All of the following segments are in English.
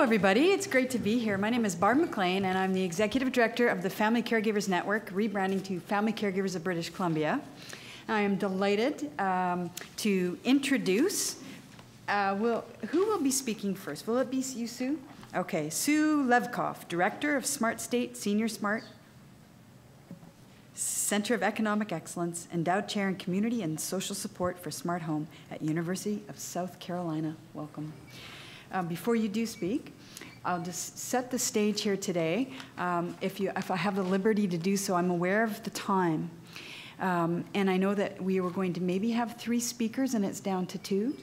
Hello, everybody. It's great to be here. My name is Barb MacLean, and I'm the Executive Director of the Family Caregivers Network, rebranding to Family Caregivers of British Columbia. I am delighted to introduce, who will be speaking first? Will it be you, Sue? Okay, Sue Levkoff, Director of SmartSTATE, SeniorSMART, Center of Economic Excellence, Endowed Chair in Community and Social Support for Smart Home at University of South Carolina. Welcome. Before you do speak, I'll just set the stage here today. If I have the liberty to do so, I'm aware of the time. And I know that we were going to maybe have 3 speakers and it's down to 2,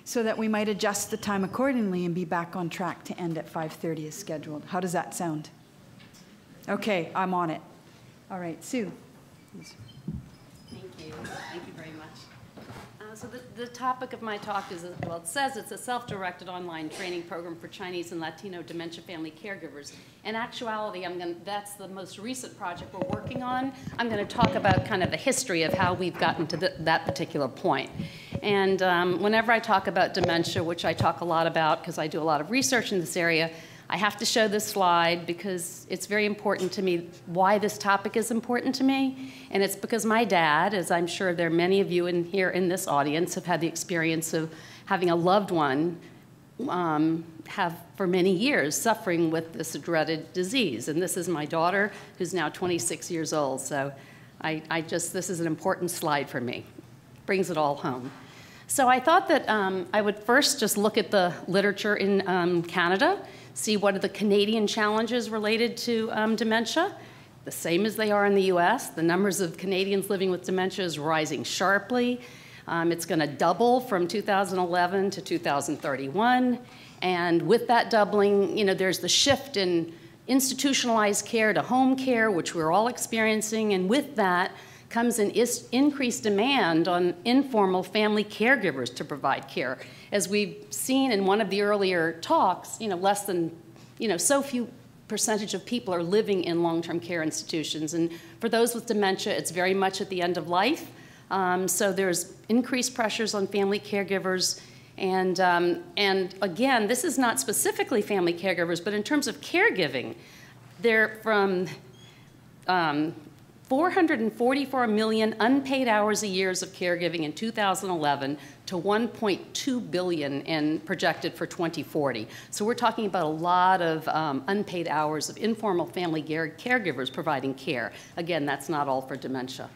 so that we might adjust the time accordingly and be back on track to end at 5:30 as scheduled. How does that sound? Okay, I'm on it. All right, Sue. Please. Thank you. Thank you very much. So the topic of my talk is, well, it says it's a self-directed online training program for Chinese and Latino dementia family caregivers. In actuality, that's the most recent project we're working on. I'm going to talk about kind of the history of how we've gotten to that particular point. And whenever I talk about dementia, which I talk a lot about because I do a lot of research in this area, I have to show this slide because it's very important to me why this topic is important to me. And it's because my dad, as I'm sure there are many of you here in this audience, have had the experience of having a loved one have for many years suffering with this dreaded disease. And this is my daughter, who's now 26 years old. So this is an important slide for me. Brings it all home. So I thought that I would first just look at the literature in Canada, see what are the Canadian challenges related to dementia, the same as they are in the US. The numbers of Canadians living with dementia is rising sharply. It's going to double from 2011 to 2031. And with that doubling, there's the shift in institutionalized care to home care, which we're all experiencing. And with that comes an increased demand on informal family caregivers to provide care. As we've seen in one of the earlier talks, less than, so few percentage of people are living in long-term care institutions. And for those with dementia, it's very much at the end of life. So there's increased pressures on family caregivers. And again, this is not specifically family caregivers, but in terms of caregiving, they're from 444 million unpaid hours a year of caregiving in 2011 to 1.2 billion projected for 2040. So we're talking about a lot of unpaid hours of informal family caregivers providing care. Again, that's not all for dementia.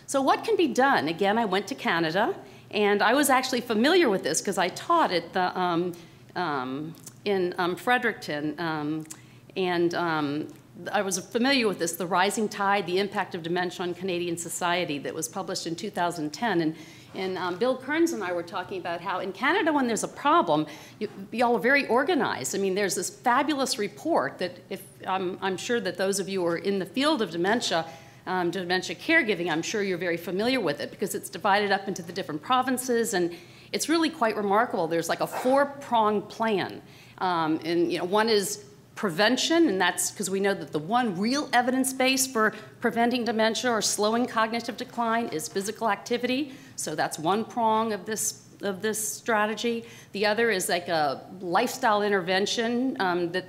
So what can be done? Again, I went to Canada, and I was actually familiar with this because I taught at the, in Fredericton, I was familiar with this, The Rising Tide, the Impact of Dementia on Canadian Society, that was published in 2010. And Bill Kearns and I were talking about how in Canada, when there's a problem, y'all are very organized. I mean, there's this fabulous report that I'm sure that those of you who are in the field of dementia, dementia caregiving, I'm sure you're very familiar with it because it's divided up into the different provinces, and it's really quite remarkable. There's like a 4-pronged plan. One is prevention, and that's because we know that the one real evidence base for preventing dementia or slowing cognitive decline is physical activity. So that's one prong of this strategy. The other is like a lifestyle intervention that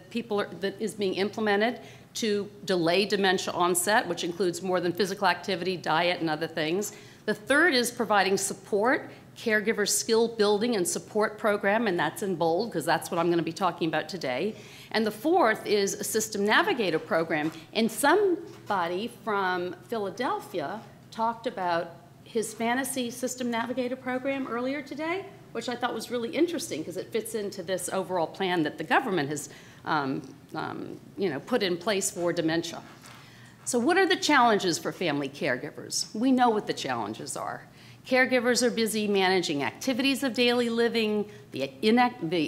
is being implemented to delay dementia onset, which includes more than physical activity, diet, and other things. The third is providing support, caregiver skill building and support program, and that's in bold because that's what I'm going to be talking about today. And the fourth is a system navigator program. And somebody from Philadelphia talked about his fantasy system navigator program earlier today, which I thought was really interesting because it fits into this overall plan that the government has put in place for dementia. So what are the challenges for family caregivers? We know what the challenges are. Caregivers are busy managing activities of daily living, the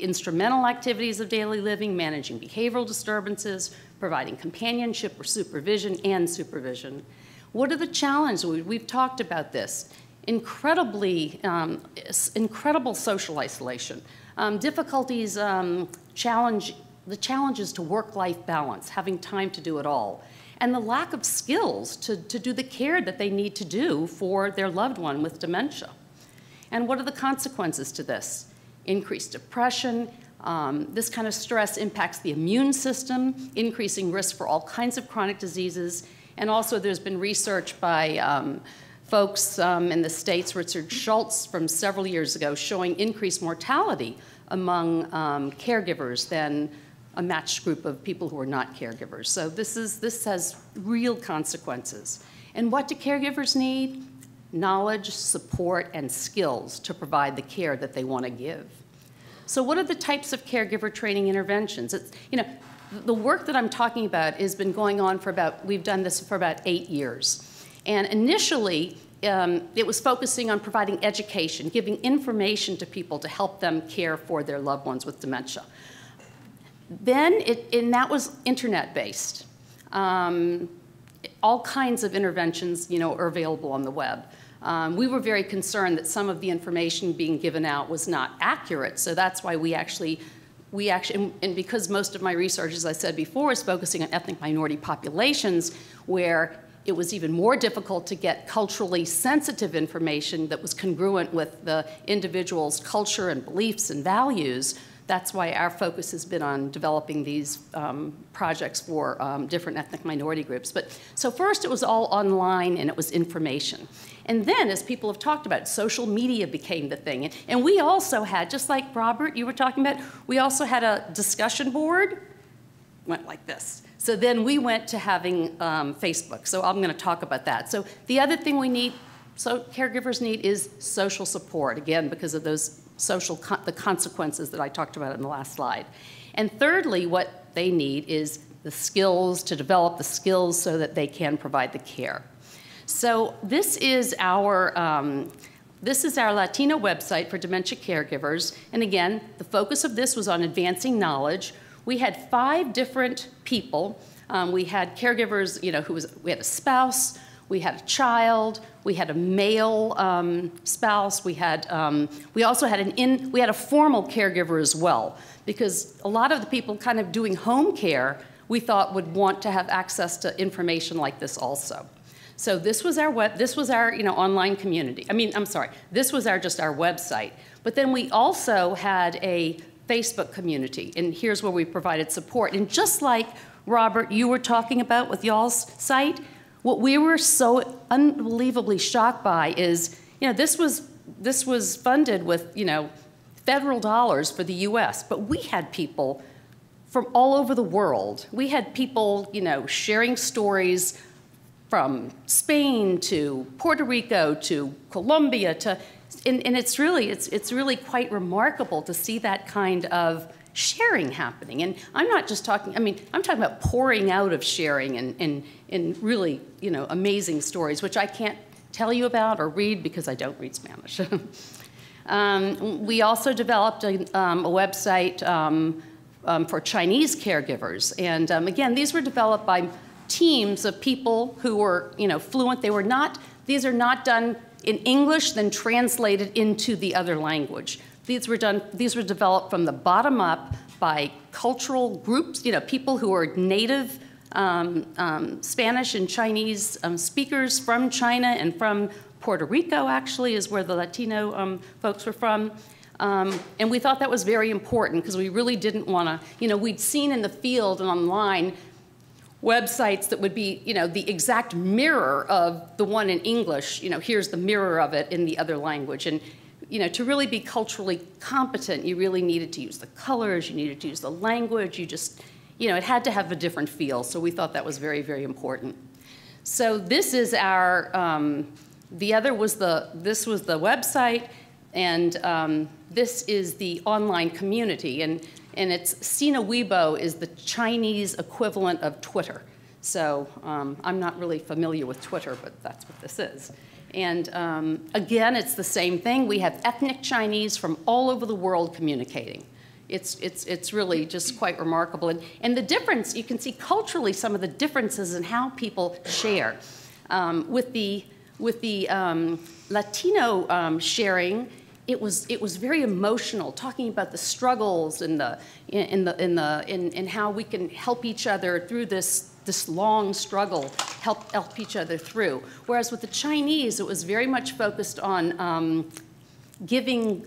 instrumental activities of daily living, managing behavioral disturbances, providing companionship or supervision. What are the challenges? We've talked about this. Incredible social isolation. Difficulties, the challenges to work-life balance, having time to do it all. And the lack of skills to do the care that they need to do for their loved one with dementia. And what are the consequences to this? Increased depression, This kind of stress impacts the immune system, increasing risk for all kinds of chronic diseases. And also there's been research by folks in the States, Richard Schultz from several years ago, showing increased mortality among caregivers than a matched group of people who are not caregivers. So this has real consequences. And what do caregivers need? Knowledge, support, and skills to provide the care that they want to give. So what are the types of caregiver training interventions? It's, you know, the work that I'm talking about has been going on for we've done this for about 8 years. And initially, it was focusing on providing education, giving information to people to help them care for their loved ones with dementia. Then, and that was internet-based. All kinds of interventions, you know, are available on the web. We were very concerned that some of the information being given out was not accurate, so that's why we actually, and because most of my research, as I said before, is focusing on ethnic minority populations, where it was even more difficult to get culturally sensitive information that was congruent with the individual's culture and beliefs and values. That's why our focus has been on developing these projects for different ethnic minority groups. But so first it was all online and it was information. And then, as people have talked about, social media became the thing. And we also had, just like Robert, you were talking about, we also had a discussion board, went like this. So then we went to having Facebook. So I'm gonna talk about that. So the other thing we need, so caregivers need, is social support, again, because of those the consequences that I talked about in the last slide. And thirdly, what they need is the skills, to develop the skills so that they can provide the care. So this is our Latino website for dementia caregivers. And again, the focus of this was on advancing knowledge. We had 5 different people. We had caregivers, you know, we had a spouse, we had a child, we had a male spouse, we also had a formal caregiver as well, because a lot of the people kind of doing home care, we thought would want to have access to information like this also. So this was our online community. This was just our website. But then we also had a Facebook community, and here's where we provided support. And just like Robert, you were talking about with y'all's site, what we were so unbelievably shocked by is, you know, this was funded with, you know, federal dollars for the US, but we had people from all over the world. We had people, you know, sharing stories from Spain to Puerto Rico to Colombia to, and it's really quite remarkable to see that kind of sharing happening. And I'm not just talking, I'm talking about pouring out of sharing and really, you know, amazing stories, which I can't tell you about or read because I don't read Spanish. We also developed a website for Chinese caregivers. And again, these were developed by teams of people who were, you know, fluent. These are not done in English, then translated into the other language. These were developed from the bottom up by cultural groups, you know, people who are native Spanish and Chinese speakers from China and from Puerto Rico, actually, is where the Latino folks were from. And we thought that was very important because we really didn't want to, you know, we'd seen in the field and online websites that would be, you know, the exact mirror of the one in English. You know, here's the mirror of it in the other language. And, you know, to really be culturally competent, you really needed to use the colors, you needed to use the language, you know, it had to have a different feel. So we thought that was very, very important. So this is our, this was the website, and this is the online community. And it's Sina Weibo is the Chinese equivalent of Twitter. So I'm not really familiar with Twitter, but that's what this is. And again, it's the same thing. We have ethnic Chinese from all over the world communicating. It's really just quite remarkable. And the difference, you can see culturally some of the differences in how people share. With the Latino sharing, it was very emotional, talking about the struggles and how we can help each other through this long struggle, help each other through. Whereas with the Chinese, it was very much focused on giving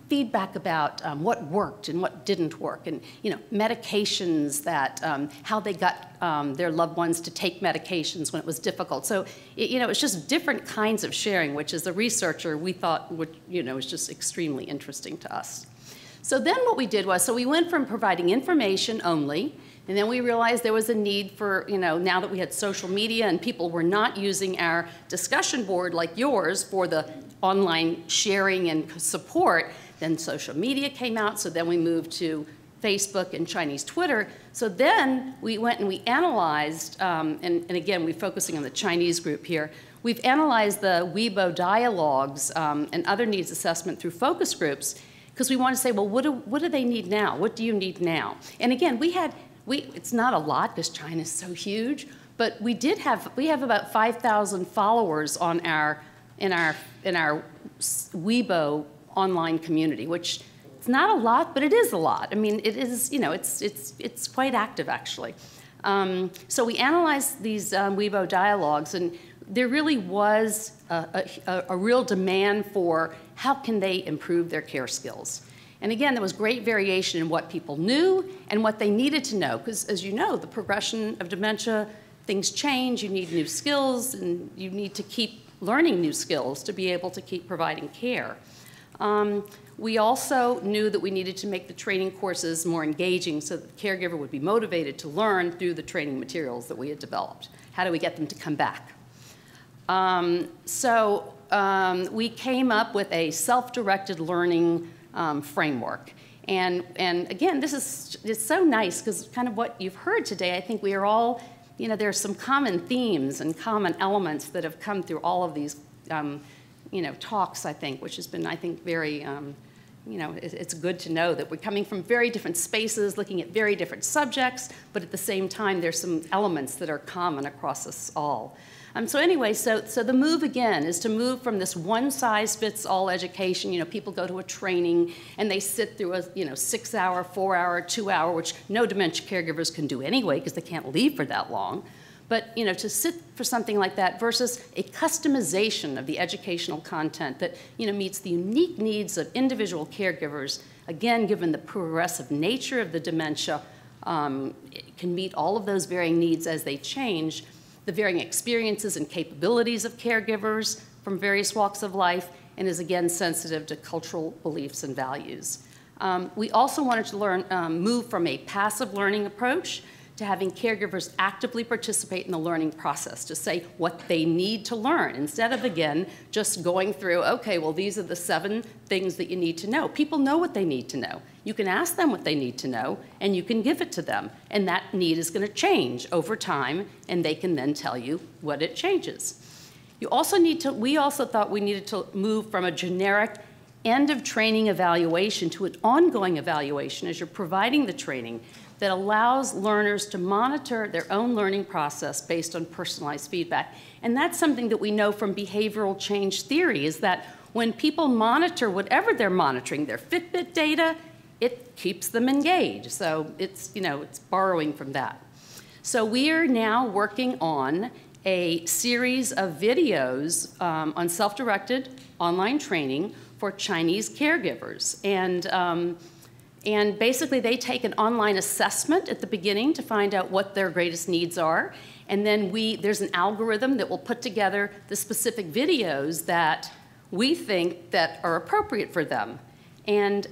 feedback about what worked and what didn't work, and medications that how they got their loved ones to take medications when it was difficult. So it's just different kinds of sharing, which as a researcher we thought would was just extremely interesting to us. So then what we did was, so we went from providing information only, and then we realized there was a need for, now that we had social media and people were not using our discussion board like yours for the online sharing and support, then social media came out, so then we moved to Facebook and Chinese Twitter. So then we went and we analyzed, and again, we're focusing on the Chinese group here, we've analyzed the Weibo dialogues and other needs assessment through focus groups, because we want to say, well, what do they need now? What do you need now? And again, it's not a lot because China's so huge, but we have about 5,000 followers on in our Weibo online community, which it's not a lot, but it is a lot. I mean, it is, it's quite active actually. So we analyzed these Weibo dialogues, and there really was a real demand for how can they improve their care skills. And again, there was great variation in what people knew and what they needed to know, because as you know, the progression of dementia, things change, you need new skills, and you need to keep learning new skills to be able to keep providing care. We also knew that we needed to make the training courses more engaging so that the caregiver would be motivated to learn through the training materials that we had developed. How do we get them to come back? We came up with a self-directed learning framework. And again, it's so nice because kind of what you've heard today, I think we are all, there are some common themes and common elements that have come through all of these, talks, I think, which has been, I think, very, it's good to know that we're coming from very different spaces, looking at very different subjects, but at the same time, there's some elements that are common across us all. So anyway, so the move again is to move from this one-size-fits-all education. People go to a training and they sit through a 6-hour, 4-hour, 2-hour, which no dementia caregivers can do anyway because they can't leave for that long. But to sit for something like that versus a customization of the educational content that meets the unique needs of individual caregivers. Again, given the progressive nature of the dementia, it can meet all of those varying needs as they change. The varying experiences and capabilities of caregivers from various walks of life, and is again sensitive to cultural beliefs and values. We also wanted to move from a passive learning approach to having caregivers actively participate in the learning process, to say what they need to learn, instead of, again, just going through, okay, well, these are the 7 things that you need to know. People know what they need to know. You can ask them what they need to know, and you can give it to them, and that need is going to change over time, and they can then tell you what it changes. We also thought we needed to move from a generic end of training evaluation to an ongoing evaluation as you're providing the training that allows learners to monitor their own learning process based on personalized feedback. And that's something that we know from behavioral change theory, is that when people monitor whatever they're monitoring, their Fitbit data, it keeps them engaged. So it's borrowing from that. So we are now working on a series of videos on self-directed online training for Chinese caregivers. And basically, they take an online assessment at the beginning to find out what their greatest needs are. And then there's an algorithm that will put together the specific videos that we think that are appropriate for them. And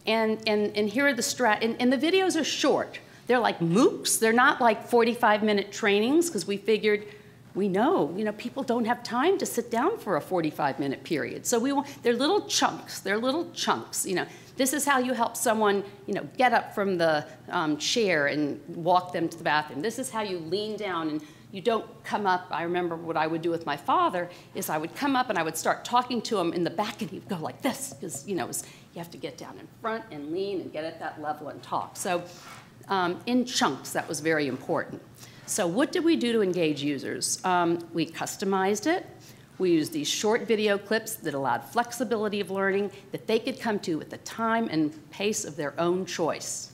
here are the and the videos are short. They're like MOOCs. They're not like 45-minute trainings, because we figured, we know, people don't have time to sit down for a 45-minute period. So they're little chunks. They're little chunks. This is how you help someone, get up from the chair and walk them to the bathroom. This is how you lean down and you don't come up. I remember what I would do with my father is I would come up and I would start talking to him in the back, and he'd go like this, because you have to get down in front and lean and get at that level and talk. So in chunks, that was very important. So what did we do to engage users? We customized it. We used these short video clips that allowed flexibility of learning that they could come to at the time and pace of their own choice.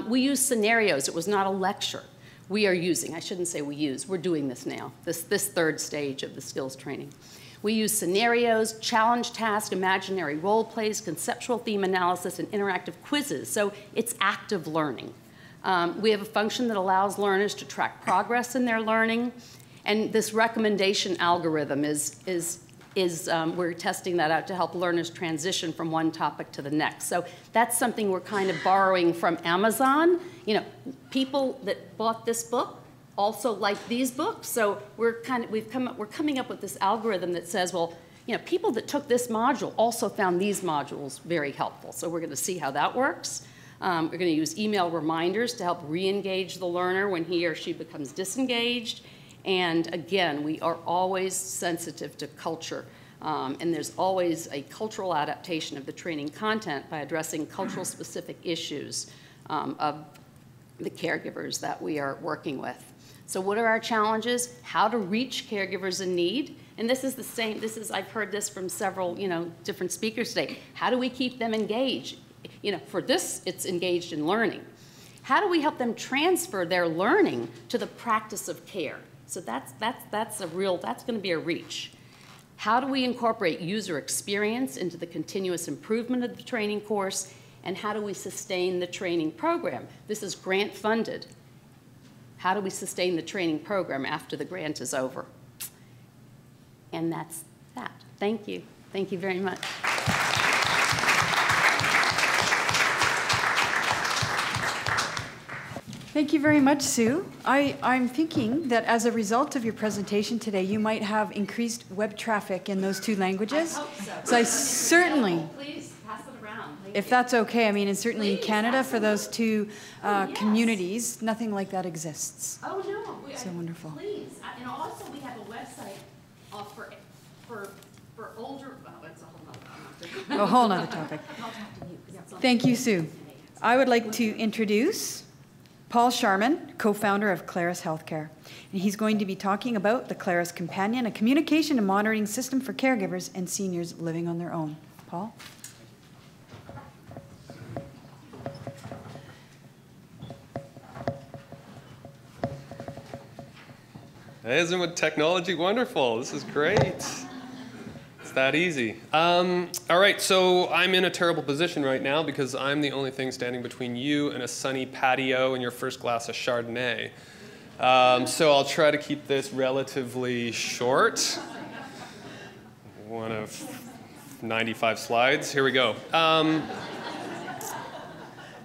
We used scenarios. It was not a lecture. I shouldn't say we use, we're doing this now, this 3rd stage of the skills training. We use scenarios, challenge tasks, imaginary role plays, conceptual theme analysis, and interactive quizzes. So it's active learning. We have a function that allows learners to track progress in their learning. And this recommendation algorithm we're testing that out to help learners transition from one topic to the next. So that's something we're kind of borrowing from Amazon. You know, people that bought this book also like these books. So we're coming up with this algorithm that says, well, you know, people that took this module also found these modules very helpful. So we're going to see how that works. We're going to use email reminders to help re-engage the learner when he or she becomes disengaged. And again, we are always sensitive to culture. And there's always a cultural adaptation of the training content by addressing cultural specific issues of the caregivers that we are working with. So what are our challenges? How to reach caregivers in need. And this is the same, I've heard this from several, you know, different speakers today. How do we keep them engaged? You know, for this, it's engaged in learning. How do we help them transfer their learning to the practice of care? So that's going to be a reach. How do we incorporate user experience into the continuous improvement of the training course? And how do we sustain the training program? This is grant funded. How do we sustain the training program after the grant is over? And that's that. Thank you. Thank you very much. Thank you very much, Sue. I'm thinking that as a result of your presentation today, you might have increased web traffic in those two languages. I hope so. So I certainly, please pass it around. if that's okay, I mean, and certainly in Canada for those two yes. communities, nothing like that exists. Oh, no. So wonderful. Please. And also we have a website for older, well, that's a whole nother. A whole nother topic. I'll talk to you. 'Cause it's on- Thank you, Sue. I would like to introduce Paul Sharman, co-founder of Claris Healthcare. And he's going to be talking about the Claris Companion, a communication and monitoring system for caregivers and seniors living on their own. Paul? Isn't technology wonderful? This is great. It's that easy. All right, so I'm in a terrible position right now because I'm the only thing standing between you and a sunny patio and your first glass of Chardonnay. So I'll try to keep this relatively short. One of 95 slides. Here we go.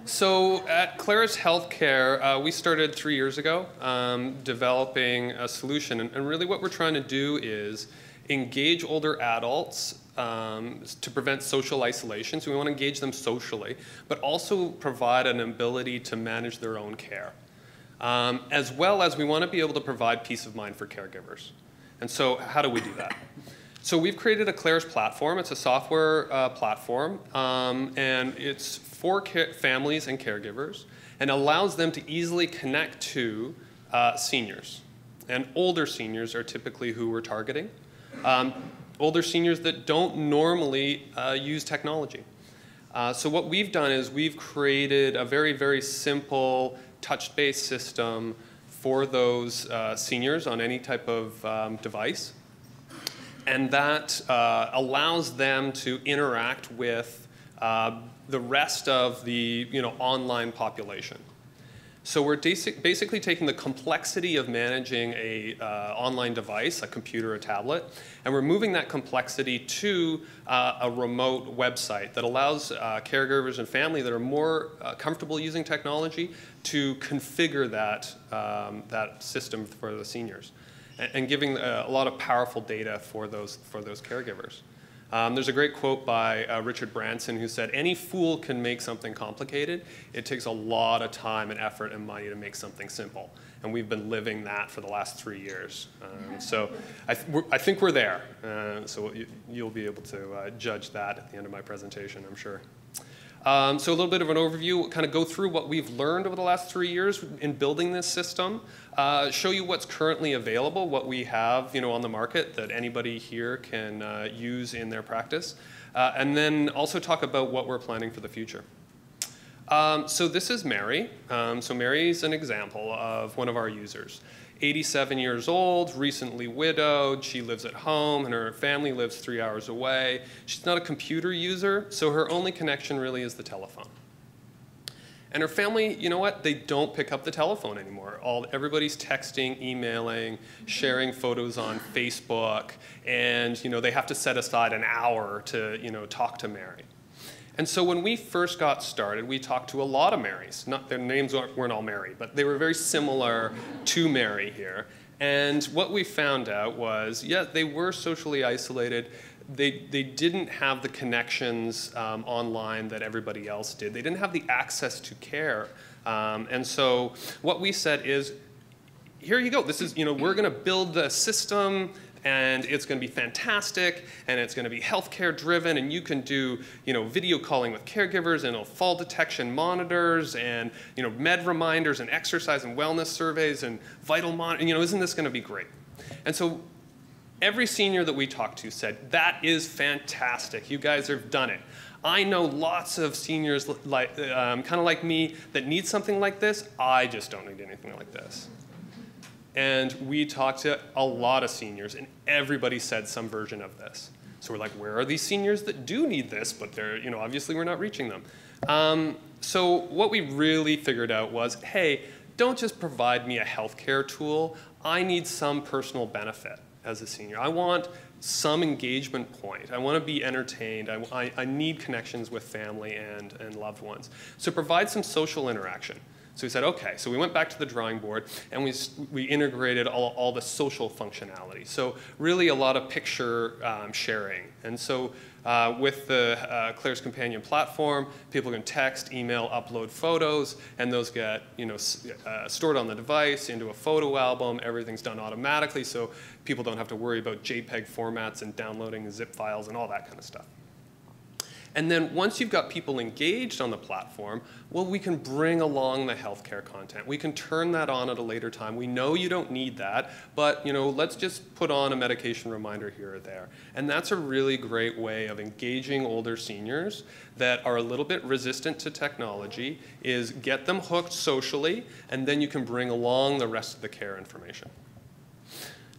So at Claris Healthcare, we started 3 years ago developing a solution. And really what we're trying to do is engage older adults to prevent social isolation. So we want to engage them socially, but also provide an ability to manage their own care. As well as we want to be able to provide peace of mind for caregivers. And so how do we do that? So we've created a Claris platform. It's a software platform, and it's for families and caregivers, and allows them to easily connect to seniors. And older seniors are typically who we're targeting. Older seniors that don't normally use technology. So what we've done is we've created a very, very simple touch-based system for those seniors on any type of device. And that allows them to interact with the rest of the online population. So we're basically taking the complexity of managing a online device, a computer, a tablet, and we're moving that complexity to a remote website that allows caregivers and family that are more comfortable using technology to configure that system for the seniors, and giving a lot of powerful data for those caregivers. There's a great quote by Richard Branson who said, "Any fool can make something complicated. It takes a lot of time and effort and money to make something simple." And we've been living that for the last 3 years. So I think we're there. So you'll be able to judge that at the end of my presentation, I'm sure. So a little bit of an overview, kind of go through what we've learned over the last 3 years in building this system, show you what's currently available, what we have on the market that anybody here can use in their practice, and then also talk about what we're planning for the future. So this is Mary. So Mary's an example of one of our users. 87 years old, recently widowed. She lives at home, and her family lives 3 hours away. She's not a computer user, so her only connection really is the telephone. And her family, you know what? They don't pick up the telephone anymore. Everybody's texting, emailing, sharing photos on Facebook, and they have to set aside an hour to talk to Mary. And so when we first got started, we talked to a lot of Marys. Their names weren't all Mary, but they were very similar to Mary here. And what we found out was, yeah, they were socially isolated. They didn't have the connections online that everybody else did. They didn't have the access to care. And so what we said is, here you go. This is, we're going to build the system, and it's going to be fantastic, and it's going to be healthcare driven, and you can do video calling with caregivers, and fall detection monitors, and med reminders, and exercise and wellness surveys, and vital monitoring. Isn't this going to be great? And so every senior that we talked to said, that is fantastic. You guys have done it. I know lots of seniors kind of like me that need something like this. I just don't need anything like this. And we talked to a lot of seniors, and everybody said some version of this. So we're like, where are these seniors that do need this, but they're, obviously we're not reaching them. So what we really figured out was, hey, don't just provide me a healthcare tool. I need some personal benefit as a senior. I want some engagement point. I want to be entertained. I need connections with family and loved ones. So provide some social interaction. So we said, okay, so we went back to the drawing board, and we integrated all the social functionality. So really a lot of picture sharing. And so with the Claris Companion platform, people can text, email, upload photos, and those get stored on the device into a photo album. Everything's done automatically, so people don't have to worry about JPEG formats and downloading zip files and all that kind of stuff. And then once you've got people engaged on the platform, well, we can bring along the healthcare content. We can turn that on at a later time. We know you don't need that, but let's just put on a medication reminder here or there. And that's a really great way of engaging older seniors that are a little bit resistant to technology, is get them hooked socially, and then you can bring along the rest of the care information.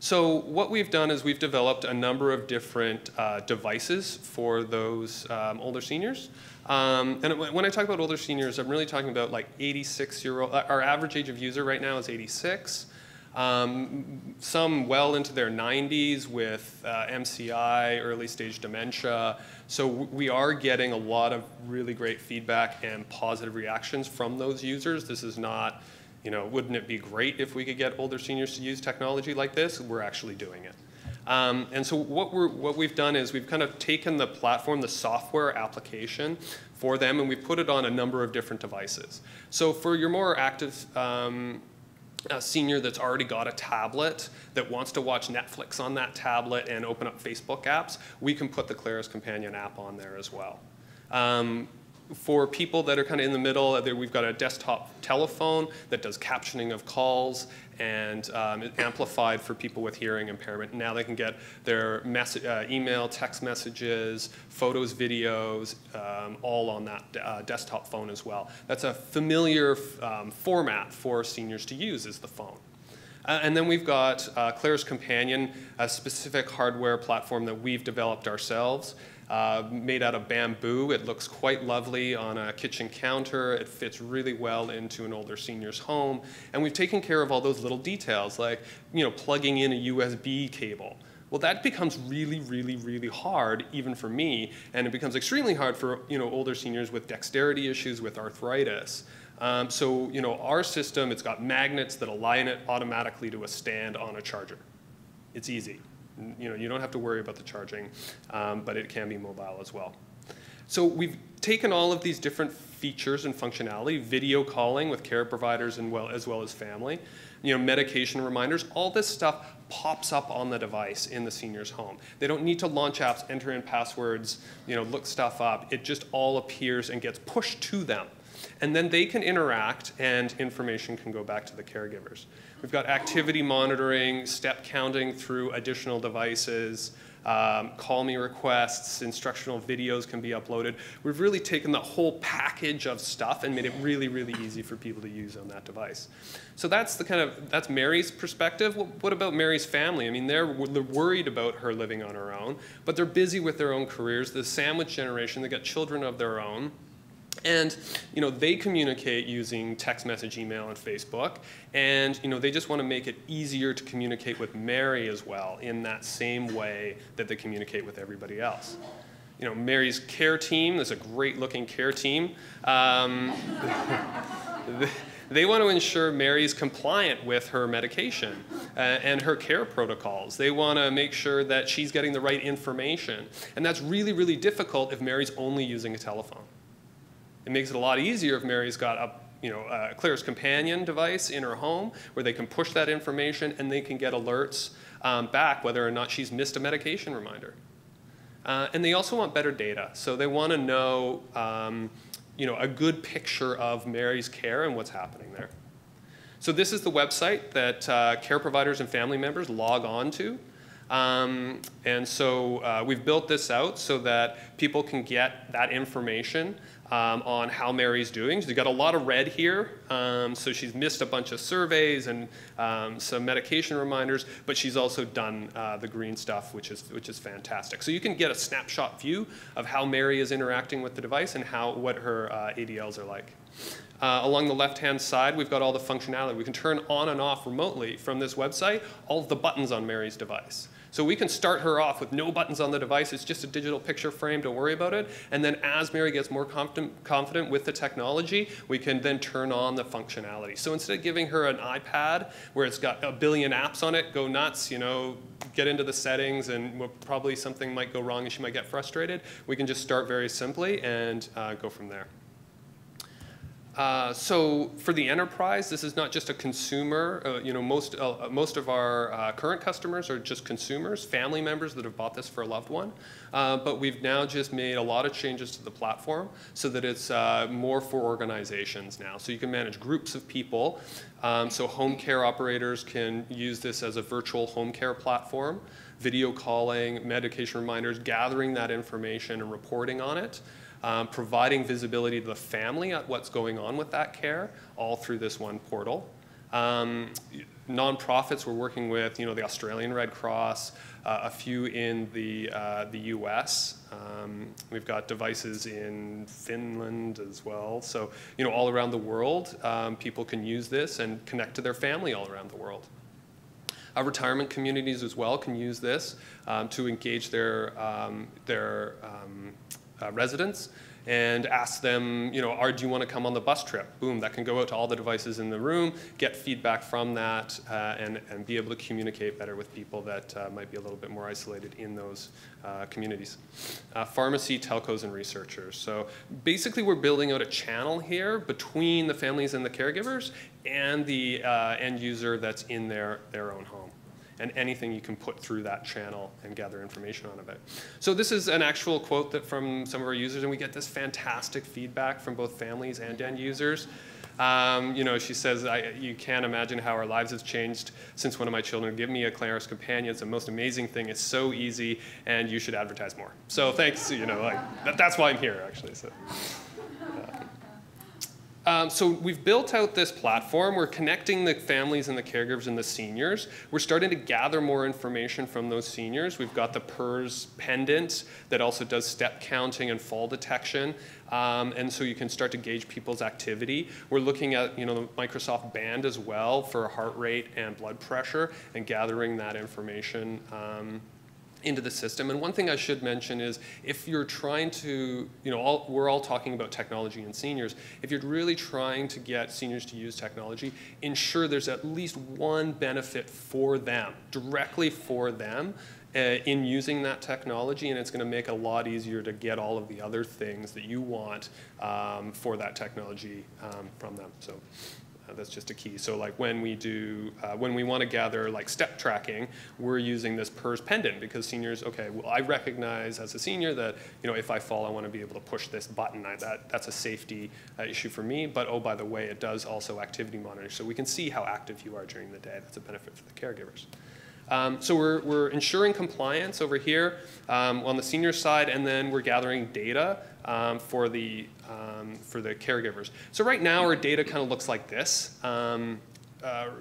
So what we've done is we've developed a number of different devices for those older seniors. And when I talk about older seniors, I'm really talking about like 86-year-old. Our average age of user right now is 86. Some well into their 90s with MCI, early stage dementia. So we are getting a lot of really great feedback and positive reactions from those users. This is not, wouldn't it be great if we could get older seniors to use technology like this? We're actually doing it. And so what we've done is we've kind of taken the platform, the software application for them, and we put it on a number of different devices. So for your more active senior that's already got a tablet that wants to watch Netflix on that tablet and open up Facebook apps, we can put the Claris Companion app on there as well. For people that are kind of in the middle, we've got a desktop telephone that does captioning of calls and amplified for people with hearing impairment. Now they can get their email, text messages, photos, videos, all on that desktop phone as well. That's a familiar format for seniors to use, is the phone. And then we've got Claris Companion, a specific hardware platform that we've developed ourselves. Made out of bamboo. It looks quite lovely on a kitchen counter. It fits really well into an older senior's home. And we've taken care of all those little details, like plugging in a USB cable. Well, that becomes really, really, really hard, even for me, and it becomes extremely hard for older seniors with dexterity issues, with arthritis. So our system, it's got magnets that align it automatically to a stand on a charger. It's easy. You don't have to worry about the charging, but it can be mobile as well. So we've taken all of these different features and functionality, video calling with care providers and as well as family, medication reminders, all this stuff pops up on the device in the senior's home. They don't need to launch apps, enter in passwords, look stuff up. It just all appears and gets pushed to them. And then they can interact, and information can go back to the caregivers. We've got activity monitoring, step counting through additional devices, call me requests, instructional videos can be uploaded. We've really taken the whole package of stuff and made it really, really easy for people to use on that device. So that's that's Mary's perspective. Well, what about Mary's family? I mean, they're worried about her living on her own, but they're busy with their own careers. The sandwich generation, they got children of their own. And they communicate using text message, email, and Facebook. And they just want to make it easier to communicate with Mary as well in that same way that they communicate with everybody else. Mary's care team, there's a great looking care team. They want to ensure Mary's compliant with her medication and her care protocols. They want to make sure that she's getting the right information. And that's really, really difficult if Mary's only using a telephone. It makes it a lot easier if Mary's got a Claris companion device in her home where they can push that information and they can get alerts back whether or not she's missed a medication reminder. And they also want better data. So they want to know a good picture of Mary's care and what's happening there. So this is the website that care providers and family members log on to. And so we've built this out so that people can get that information on how Mary's doing. She's got a lot of red here, so she's missed a bunch of surveys and some medication reminders, but she's also done the green stuff, which is fantastic. So you can get a snapshot view of how Mary is interacting with the device and what her ADLs are like. Along the left-hand side, we've got all the functionality. We can turn on and off remotely from this website all of the buttons on Mary's device. So we can start her off with no buttons on the device. It's just a digital picture frame. Don't worry about it. And then as Mary gets more confident with the technology, we can then turn on the functionality. So instead of giving her an iPad where it's got a billion apps on it, go nuts, get into the settings, and probably something might go wrong and she might get frustrated, we can just start very simply and go from there. So for the enterprise, this is not just a consumer. Most of our current customers are just consumers, family members that have bought this for a loved one. But we've now just made a lot of changes to the platform so that it's more for organizations now. So you can manage groups of people. So home care operators can use this as a virtual home care platform, video calling, medication reminders, gathering that information and reporting on it. Providing visibility to the family at what's going on with that care, all through this one portal. Nonprofits, we're working with the Australian Red Cross, a few in the US. We've got devices in Finland as well. So all around the world, people can use this and connect to their family all around the world. Retirement communities as well can use this to engage their residents and ask them, do you want to come on the bus trip? Boom, that can go out to all the devices in the room, get feedback from that, and be able to communicate better with people that might be a little bit more isolated in those communities. Pharmacy, telcos, and researchers. So basically we're building out a channel here between the families and the caregivers and the end user that's in their own home. And anything you can put through that channel and gather information on it. So this is an actual quote from some of our users, and we get this fantastic feedback from both families and end users. She says, you can't imagine how our lives have changed since one of my children gave me a Claris companion. It's the most amazing thing. It's so easy, and you should advertise more. So thanks, that's why I'm here, actually. So. So we've built out this platform. We're connecting the families and the caregivers and the seniors. We're starting to gather more information from those seniors. We've got the PERS pendant that also does step counting and fall detection. And so you can start to gauge people's activity. We're looking at the Microsoft Band as well for heart rate and blood pressure and gathering that information into the system. And one thing I should mention is if you're trying to, we're all talking about technology and seniors. If you're really trying to get seniors to use technology, ensure there's at least one benefit for them, directly for them, in using that technology, and it's going to make it a lot easier to get all of the other things that you want for that technology from them. So. That's just a key. So like when we want to gather like step tracking, we're using this PERS pendant because seniors, okay, well I recognize as a senior that if I fall I want to be able to push this button. That's a safety issue for me, but oh by the way it does also activity monitor so we can see how active you are during the day. That's a benefit for the caregivers. So we're ensuring compliance over here on the senior side, and then we're gathering data for the caregivers. So right now our data kind of looks like this.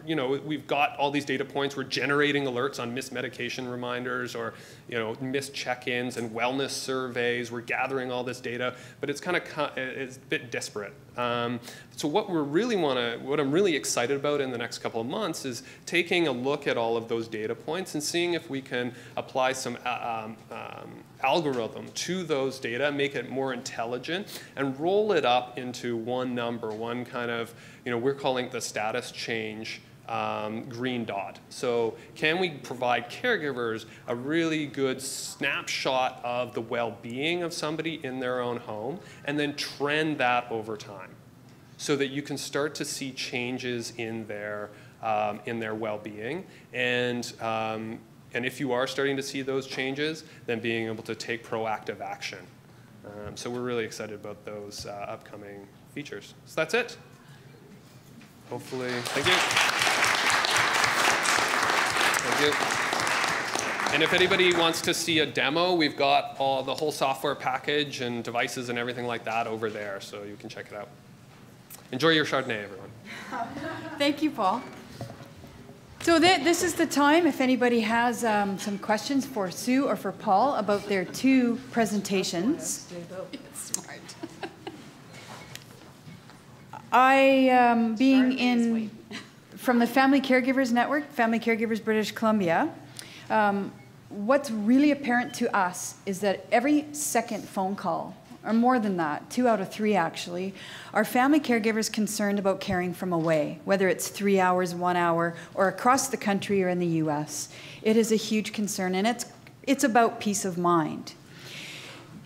You know, we've got all these data points. We're generating alerts on missed medication reminders, or, you know, missed check-ins and wellness surveys. We're gathering all this data, but it's kind of it's a bit disparate. So what I'm really excited about in the next couple of months is taking a look at all of those data points and seeing if we can apply some algorithm to those data, make it more intelligent, and roll it up into one number, one kind of, you know, we're calling it the status change green dot. So can we provide caregivers a really good snapshot of the well-being of somebody in their own home, and then trend that over time so that you can start to see changes in their well-being. And if you are starting to see those changes, then being able to take proactive action. So we're really excited about those upcoming features. So that's it. Hopefully, thank you. Thank you. And if anybody wants to see a demo, we've got the whole software package and devices and everything like that over there, so you can check it out. Enjoy your Chardonnay, everyone. Thank you, Paul. So this is the time, if anybody has some questions for Sue or for Paul about their two presentations. Smart. I, being from the Family Caregivers Network, Family Caregivers British Columbia, what's really apparent to us is that every second phone call, or more than that, 2 out of 3 actually, are family caregivers concerned about caring from away, whether it's 3 hours, 1 hour, or across the country or in the US. It is a huge concern, and it's about peace of mind.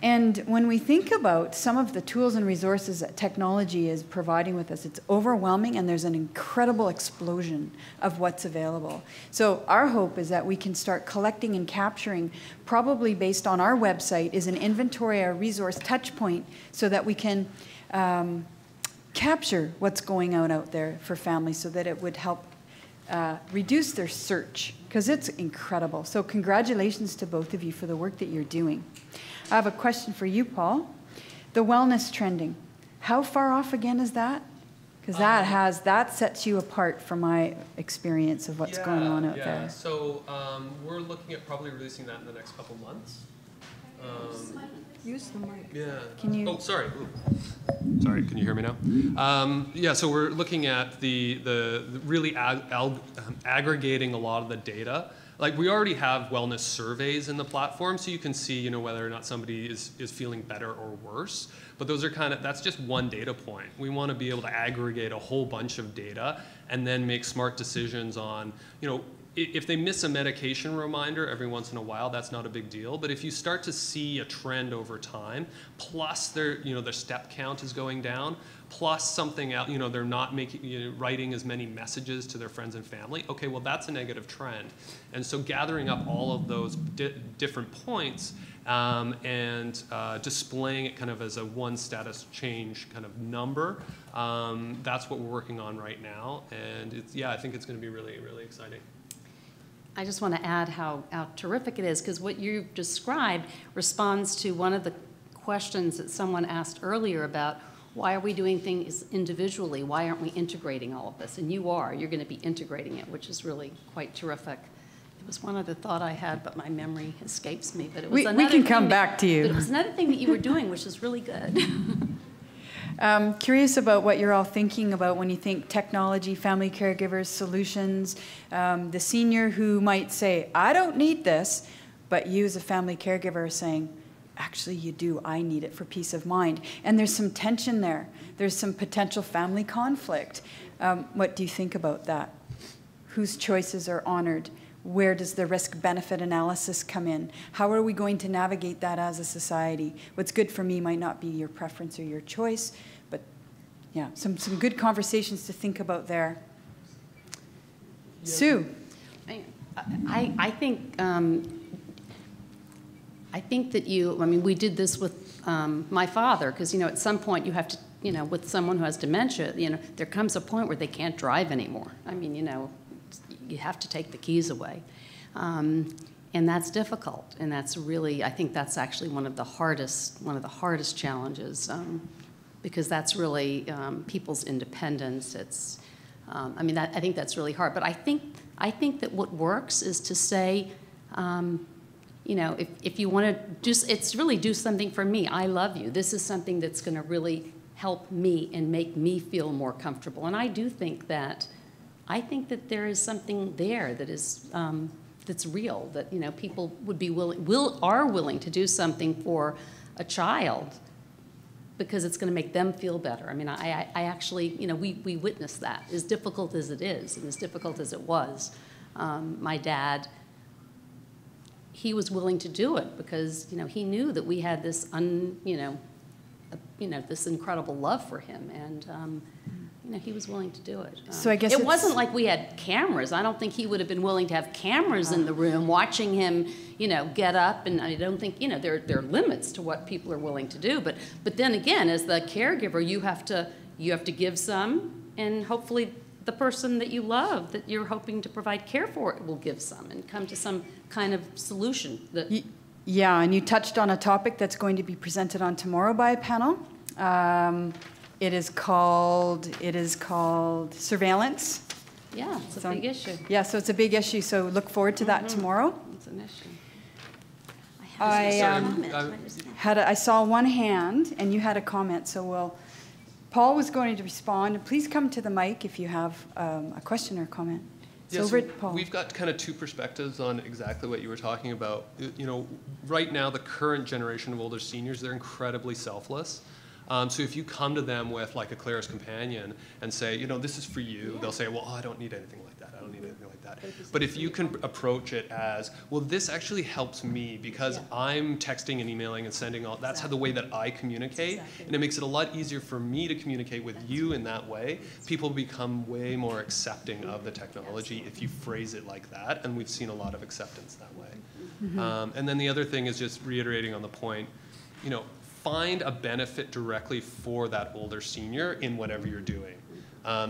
And when we think about some of the tools and resources that technology is providing with us, it's overwhelming, and there's an incredible explosion of what's available. So our hope is that we can start collecting and capturing, probably based on our website, is an inventory or resource touch point, so that we can capture what's going on out there for families, so that it would help reduce their search, because it's incredible. So congratulations to both of you for the work that you're doing. I have a question for you, Paul. The wellness trending, how far off again is that? Because that sets you apart from my experience of what's going on out there. So we're looking at probably releasing that in the next couple months. Use the mic. Yeah. Can you? Oh, sorry. Ooh. Sorry. Can you hear me now? Yeah. So we're looking at the really aggregating a lot of the data. Like, we already have wellness surveys in the platform, so you can see, you know, whether or not somebody is feeling better or worse. But those are that's just one data point. We want to be able to aggregate a whole bunch of data and then make smart decisions on, you know, if they miss a medication reminder every once in a while, that's not a big deal. But if you start to see a trend over time, plus their step count is going down, plus something else, you know, they're not writing as many messages to their friends and family, okay, well, that's a negative trend. And so gathering up all of those different points and displaying it kind of as a one status change kind of number, that's what we're working on right now. And I think it's going to be really, really exciting. I just want to add how terrific it is, because what you described responds to one of the questions that someone asked earlier about why are we doing things individually? Why aren't we integrating all of this? And you're going to be integrating it, which is really quite terrific. It was one other thought I had, but my memory escapes me. But it was we can come back to you. But it was another thing that you were doing, which is really good. Curious about what you're all thinking about when you think technology, family caregivers, solutions, the senior who might say, I don't need this, but you as a family caregiver are saying, actually you do, I need it for peace of mind. And there's some tension there. There's some potential family conflict. What do you think about that? Whose choices are honored? Where does the risk-benefit analysis come in? How are we going to navigate that as a society? What's good for me might not be your preference or your choice, but yeah, some good conversations to think about there. Yeah. Sue? I think that we did this with my father, because, you know, at some point you have to, you know, with someone who has dementia, you know, there comes a point where they can't drive anymore. I mean, you know, you have to take the keys away. And that's difficult, and that's really, I think that's actually one of the hardest challenges, because that's really people's independence. It's, I mean, I think that's really hard. But I think that what works is to say, you know, if you want to it's really do something for me. I love you. This is something that's going to really help me and make me feel more comfortable. And I do think that, there is something there that is, that's real, that, you know, people would be are willing to do something for a child because it's going to make them feel better. I mean, I actually, you know, we witnessed that, as difficult as it is and as difficult as it was. My dad, he was willing to do it because, you know, he knew that we had this, this incredible love for him, and you know, he was willing to do it. So I guess it wasn't like we had cameras. I don't think he would have been willing to have cameras in the room watching him, you know, get up. And I don't think, you know, there are limits to what people are willing to do. But then again, as the caregiver, you have to give some, and hopefully the person that you love, that you're hoping to provide care for, will give some and come to some kind of solution. Yeah, and you touched on a topic that's going to be presented on tomorrow by a panel. It is called surveillance. Yeah, it's a big issue. Yeah, so it's a big issue. So look forward to that tomorrow. It's an issue. I saw one hand, and you had a comment. So Paul was going to respond. Please come to the mic if you have a question or comment. Yeah, over to Paul. We've got kind of two perspectives on exactly what you were talking about. You know, right now, the current generation of older seniors, they're incredibly selfless. So if you come to them with like a Claris companion and say, you know, this is for you, they'll say, well, I don't need anything like that. I don't need anything like that. But if you can approach it as, well, this actually helps me because I'm texting and emailing and sending all, that's how the way that I communicate. And it makes it a lot easier for me to communicate with you in that way. People become way more accepting of the technology if you phrase it like that. And we've seen a lot of acceptance that way. And then the other thing is just reiterating on the point, you know, find a benefit directly for that older senior in whatever you're doing.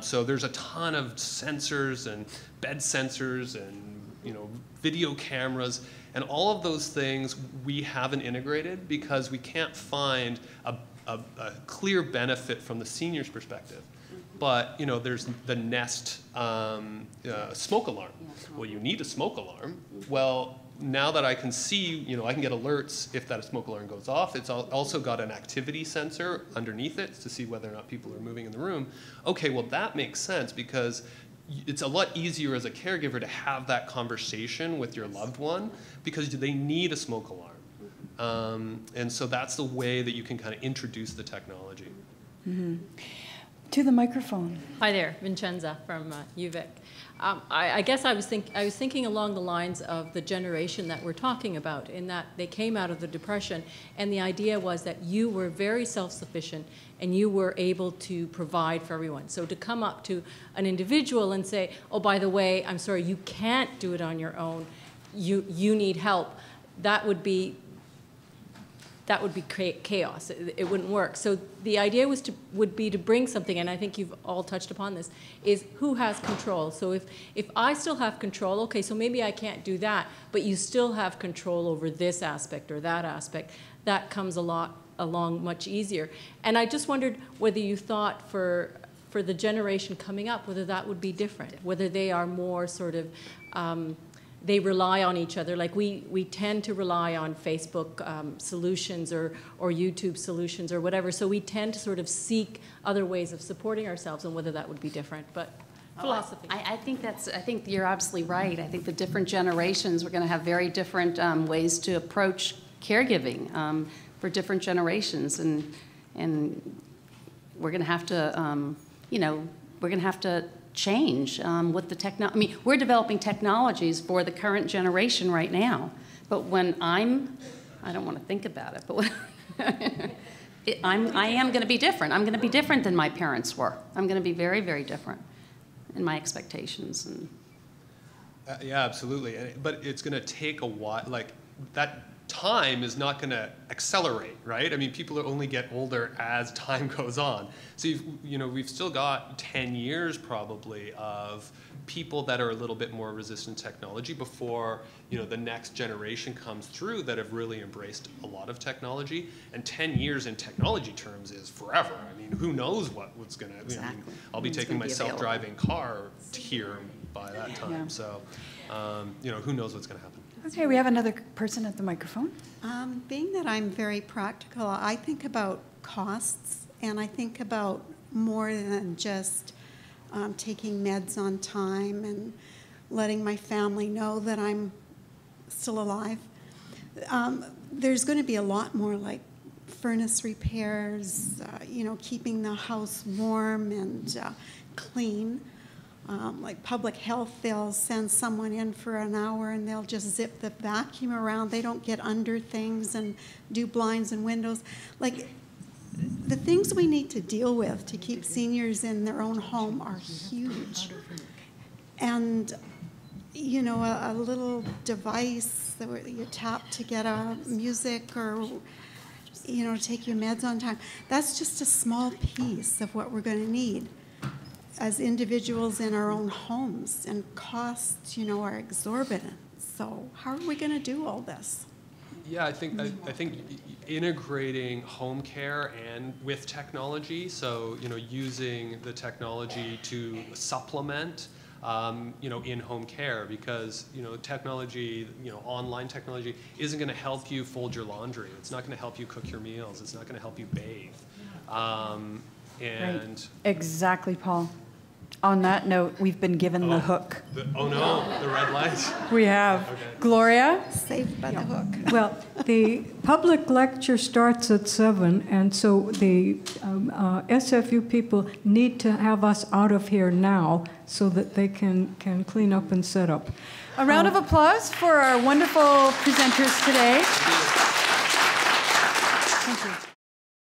So there's a ton of sensors and bed sensors and, you know, video cameras, and all of those things we haven't integrated because we can't find a clear benefit from the senior's perspective. But, you know, there's the Nest smoke alarm. Well, you need a smoke alarm. Well, now that I can see, you know, I can get alerts if that smoke alarm goes off. It's also got an activity sensor underneath it to see whether or not people are moving in the room. Okay, well, that makes sense because it's a lot easier as a caregiver to have that conversation with your loved one because they need a smoke alarm. And so that's the way that you can kind of introduce the technology. To the microphone. Hi there, Vincenza from UVic. I guess I was thinking along the lines of the generation that we're talking about, in that they came out of the Depression, and the idea was that you were very self-sufficient and you were able to provide for everyone. So to come up to an individual and say, oh, by the way, I'm sorry, you can't do it on your own, you need help, that would be chaos. It wouldn't work. So the idea would be to bring something, and I think you've all touched upon this, is who has control. So if I still have control, okay, so maybe I can't do that, but you still have control over this aspect or that aspect, that comes along much easier. And I just wondered whether you thought for the generation coming up, whether that would be different, whether they are more sort of they rely on each other. Like we tend to rely on Facebook solutions or YouTube solutions or whatever. So we tend to sort of seek other ways of supporting ourselves, and whether that would be different. But philosophy. I think you're absolutely right. I think the different generations, we're going to have very different ways to approach caregiving for different generations, and we're going to have to, we're going to have to change what the technology. I mean, we're developing technologies for the current generation right now. But when I don't want to think about it, but when I am going to be different. I'm going to be different than my parents were. I'm going to be very, very different in my expectations. And yeah, absolutely. But it's going to take a while. Like that time is not going to accelerate, right? I mean, people only get older as time goes on. So, we've still got 10 years probably of people that are a little bit more resistant to technology before, the next generation comes through that have really embraced a lot of technology. And 10 years in technology terms is forever. I mean, who knows what's going to, Exactly. I'll be taking my self-driving car here by that time. Yeah. So, who knows what's going to happen. Okay, we have another person at the microphone. Being that I'm very practical, I think about costs, and I think about more than just taking meds on time and letting my family know that I'm still alive. There's going to be a lot more like furnace repairs, keeping the house warm and clean. Like public health, they'll send someone in for an hour and they'll just zip the vacuum around. They don't get under things and do blinds and windows. Like, the things we need to deal with to keep seniors in their own home are huge. And, a little device that you tap to get music or, take your meds on time, that's just a small piece of what we're going to need as individuals in our own homes, and costs, are exorbitant. So how are we going to do all this? Yeah, I think integrating home care and with technology, so using the technology to supplement in-home care, because technology, online technology isn't going to help you fold your laundry. It's not going to help you cook your meals. It's not going to help you bathe. Right. Exactly, Paul. On that note, we've been given the hook. Oh no, the red light. We have. Okay. Gloria? Saved by the hook. Well, the public lecture starts at 7, and so the SFU people need to have us out of here now so that they can clean up and set up. A round of applause for our wonderful presenters today.